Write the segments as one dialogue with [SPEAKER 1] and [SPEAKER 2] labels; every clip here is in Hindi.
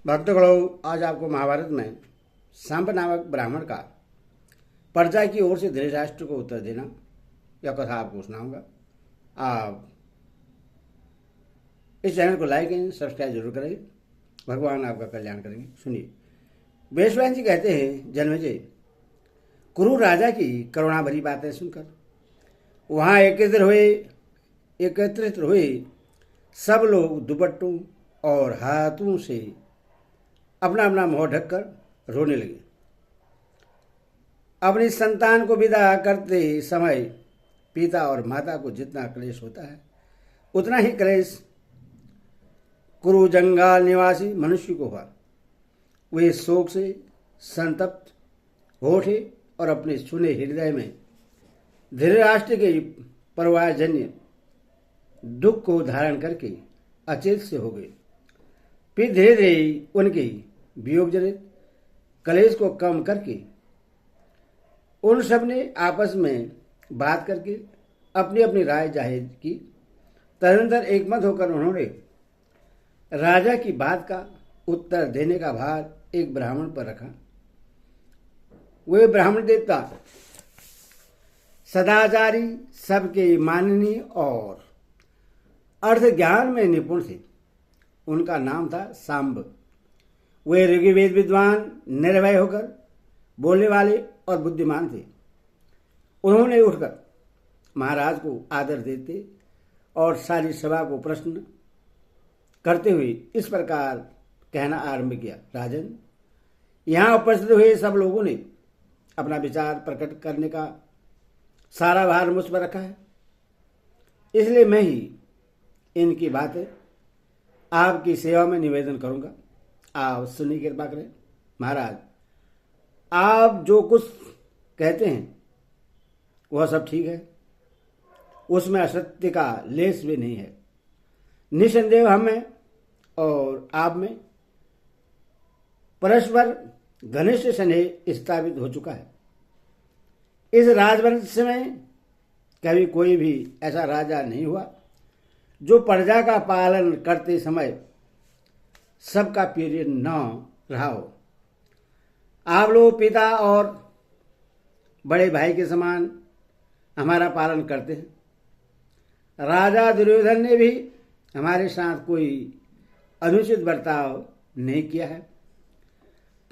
[SPEAKER 1] भक्तगणों, आज आपको महाभारत में सांब नामक ब्राह्मण का प्रजा की ओर से धृतराष्ट्र को उत्तर देना यह कथा आपको सुनाऊंगा। आप इस चैनल को लाइक एंड सब्सक्राइब जरूर करेंगे। भगवान आपका कल्याण करेंगे। सुनिए। वेशवान जी कहते हैं, जन्मेजय, कुरु राजा की करुणा भरी बातें सुनकर वहाँ एकत्रित हुए सब लोग दुपट्टों और हाथों से अपना अपना मुंह ढककर रोने लगे। अपनी संतान को विदा करते समय पिता और माता को जितना क्लेश होता है उतना ही क्लेश कुरु जंगाल निवासी मनुष्य को हुआ। वे शोक से संतप्त हो उठे और अपने सुने हृदय में धृतराष्ट्र के परिवारजन्य दुख को धारण करके अचेत से हो गए। फिर धीरे धीरे उनके वियोग जनित कलेश को कम करके उन सब ने आपस में बात करके अपनी अपनी राय जाहिर की। तदनंतर एकमत होकर उन्होंने राजा की बात का उत्तर देने का भार एक ब्राह्मण पर रखा। वे ब्राह्मण देवता सदाचारी, सबके माननीय और अर्थ ज्ञान में निपुण थे। उनका नाम था सांब। वे ऋग्वेद विद्वान, निर्भय होकर बोलने वाले और बुद्धिमान थे। उन्होंने उठकर महाराज को आदर देते और सारी सभा को प्रश्न करते हुए इस प्रकार कहना आरंभ किया। राजन, यहाँ उपस्थित हुए सब लोगों ने अपना विचार प्रकट करने का सारा भार मुझ पर रखा है, इसलिए मैं ही इनकी बातें आपकी सेवा में निवेदन करूंगा। आप सुनिए, कृपा करें। महाराज, आप जो कुछ कहते हैं वह सब ठीक है, उसमें असत्य का लेश भी नहीं है। निसंदेह हमें और आप में परस्पर घनिष्ठ स्नेह स्थापित हो चुका है। इस राजवंश में कभी कोई भी ऐसा राजा नहीं हुआ जो प्रजा का पालन करते समय सबका प्रिय न रहा हो। आप लोग पिता और बड़े भाई के समान हमारा पालन करते हैं। राजा दुर्योधन ने भी हमारे साथ कोई अनुचित बर्ताव नहीं किया है।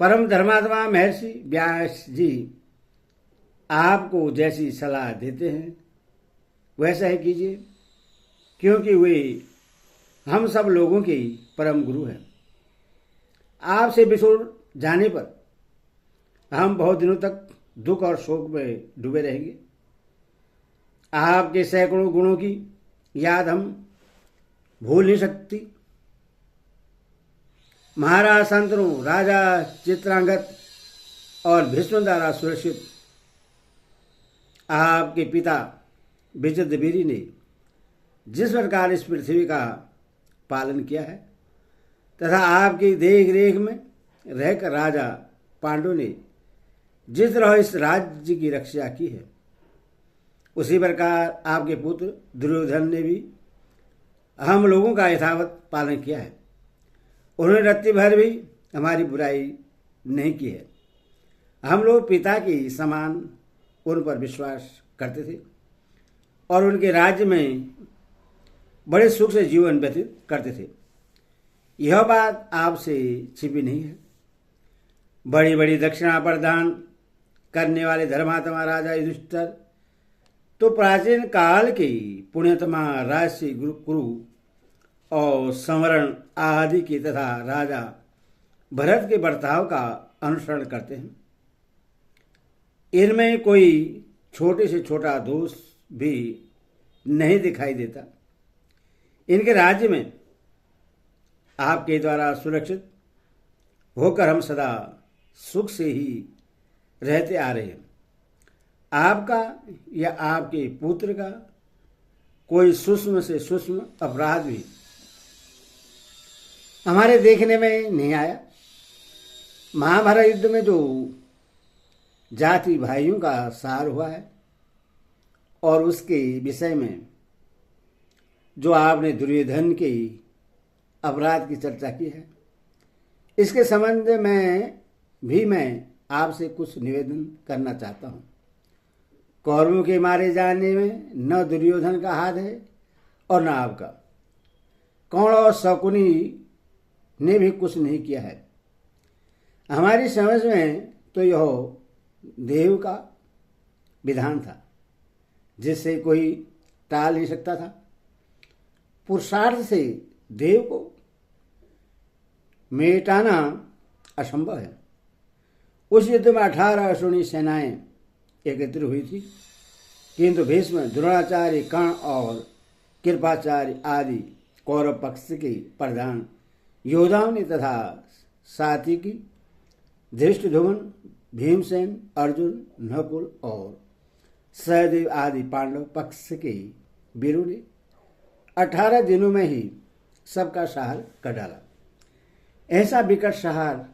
[SPEAKER 1] परम धर्मात्मा महर्षि व्यास जी आपको जैसी सलाह देते हैं वैसा ही कीजिए, क्योंकि वे हम सब लोगों के परम गुरु हैं। आपसे बिछुड़ जाने पर हम बहुत दिनों तक दुख और शोक में डूबे रहेंगे। आपके सैकड़ों गुणों की याद हम भूल नहीं सकती। महाराज शांतनु, राजा चित्रांगत और भीष्म द्वारा सुरक्षित आपके पिता विचित्रवीर्य ने जिस प्रकार इस पृथ्वी का पालन किया है तथा आपकी देख रेख में रहकर राजा पांडु ने जिस तरह इस राज्य की रक्षा की है, उसी प्रकार आपके पुत्र दुर्योधन ने भी हम लोगों का यथावत पालन किया है। उन्होंने रत्ती भर भी हमारी बुराई नहीं की है। हम लोग पिता के समान उन पर विश्वास करते थे और उनके राज्य में बड़े सुख से जीवन व्यतीत करते थे। यह बात आपसे छिपी नहीं है। बड़ी बड़ी दक्षिणा प्रदान करने वाले धर्मात्मा राजा युधिष्ठिर तो प्राचीन काल के पुण्यतमा राजसी कुरु और संवरण आदि के तथा राजा भरत के बर्ताव का अनुसरण करते हैं। इनमें कोई छोटे से छोटा दोष भी नहीं दिखाई देता। इनके राज्य में आपके द्वारा सुरक्षित होकर हम सदा सुख से ही रहते आ रहे हैं। आपका या आपके पुत्र का कोई सूक्ष्म से सूक्ष्म अपराध भी हमारे देखने में नहीं आया। महाभारत युद्ध में जो जाति भाइयों का सार हुआ है और उसके विषय में जो आपने दुर्योधन के अपराध की चर्चा की है, इसके संबंध में भी मैं आपसे कुछ निवेदन करना चाहता हूँ। कौरवों के मारे जाने में न दुर्योधन का हाथ है और न आपका। कौन और शकुनी ने भी कुछ नहीं किया है। हमारी समझ में तो यह देव का विधान था जिससे कोई टाल नहीं सकता था। पुरुषार्थ से देव को मिटाना असंभव है। उस युद्ध में 18 अश्विनी सेनाएं एकत्र हुई थी, किंतु भीष्म, द्रोणाचार्य, कर्ण और कृपाचार्य आदि कौरव पक्ष के प्रधान योद्धाओं ने तथा सात्विकी, धृष्टद्युम्न, भीमसेन, अर्जुन, नकुल और सहदेव आदि पांडव पक्ष के वीरों ने 18 दिनों में ही सबका संहार कर डाला। ऐसा विकट संहार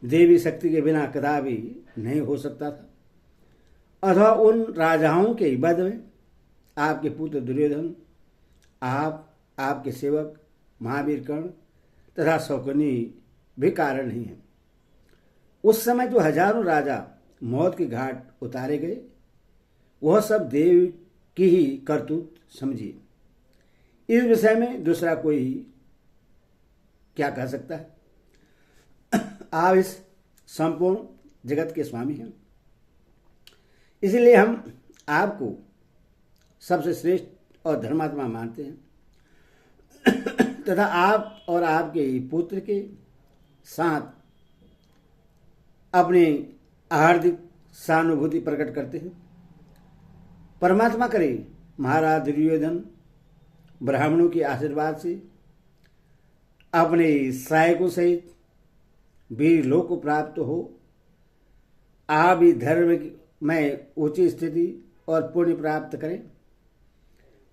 [SPEAKER 1] देवी शक्ति के बिना कदापि नहीं हो सकता था। अथवा उन राजाओं के वध में आपके पुत्र दुर्योधन, आपके सेवक महावीर कर्ण तथा शकुनी भी कारण नहीं है। उस समय जो हजारों राजा मौत के घाट उतारे गए, वह सब देव की ही करतूत समझिए। इस विषय में दूसरा कोई क्या कह सकता है। आप इस संपूर्ण जगत के स्वामी हैं, इसलिए हम आपको सबसे श्रेष्ठ और धर्मात्मा मानते हैं तथा आप और आपके पुत्र के साथ अपनी हार्दिक सहानुभूति प्रकट करते हैं। परमात्मा करे महाराज दुर्योधन ब्राह्मणों के आशीर्वाद से अपने सहायकों सहित वीर लोक को प्राप्त हो। आप भी धर्म में ऊंची स्थिति और पुण्य प्राप्त करें।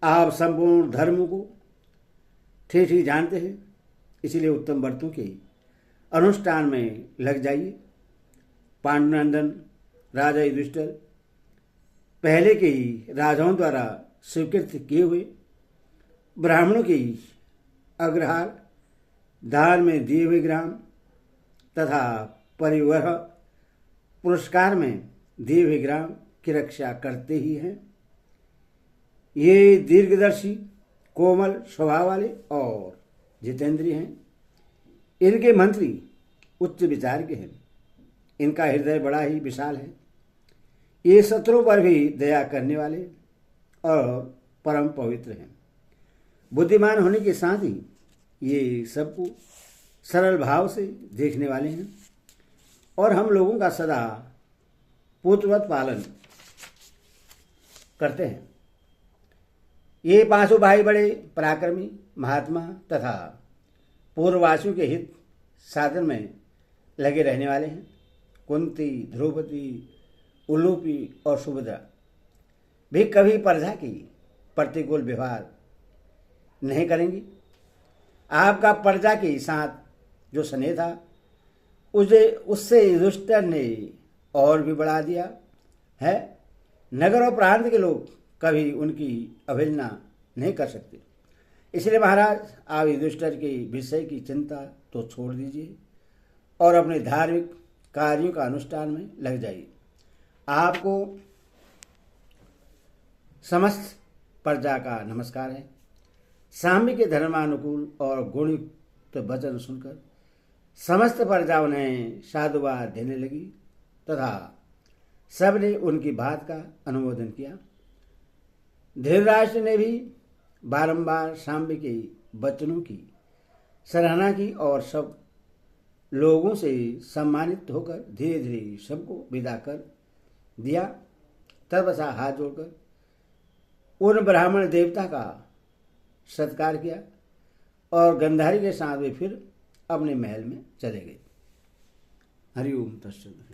[SPEAKER 1] आप संपूर्ण धर्म को ठीक ही जानते हैं, इसलिए उत्तम व्रतों के अनुष्ठान में लग जाइए। पांडुनंदन राजा युधिष्ठिर पहले के ही राजाओं द्वारा स्वीकृत किए हुए ब्राह्मणों के अग्रहार दान में दिए हुए ग्राम तथा परिवह पुरस्कार में दिए हुए ग्राम की रक्षा करते ही हैं। ये दीर्घदर्शी, कोमल स्वभाव वाले और जितेंद्रिय हैं। इनके मंत्री उच्च विचार के हैं। इनका हृदय बड़ा ही विशाल है। ये शत्रुओं पर भी दया करने वाले और परम पवित्र हैं। बुद्धिमान होने के साथ ही ये सबको सरल भाव से देखने वाले हैं और हम लोगों का सदा पुत्रवत पालन करते हैं। ये पांचों भाई बड़े पराक्रमी, महात्मा तथा पूर्ववासियों के हित साधन में लगे रहने वाले हैं। कुंती, द्रौपदी, उलूपी और सुभद्रा भी कभी प्रजा की प्रतिकूल व्यवहार नहीं करेंगी। आपका प्रजा के साथ जो स्नेह था उससे युधिष्ठिर ने और भी बढ़ा दिया है। नगर और प्रांत के लोग कभी उनकी अवहेलना नहीं कर सकते। इसलिए महाराज, आप युधिष्ठिर के विषय की चिंता तो छोड़ दीजिए और अपने धार्मिक कार्यों का अनुष्ठान में लग जाइए। आपको समस्त प्रजा का नमस्कार है। साम्य के धर्मानुकूल और गुणयुक्त वचन सुनकर समस्त प्रजा उन्हें साधुवाद देने लगी तथा सबने उनकी बात का अनुमोदन किया। धृतराष्ट्र ने भी बारंबार साम्य के वचनों की सराहना की और सब लोगों से सम्मानित होकर धीरे धीरे सबको विदा कर दिया। तत्पश्चात हाथ जोड़कर उन ब्राह्मण देवता का सत्कार किया और गंधारी के साथ वे फिर अपने महल में चले गए। हरि ओम तत्सत।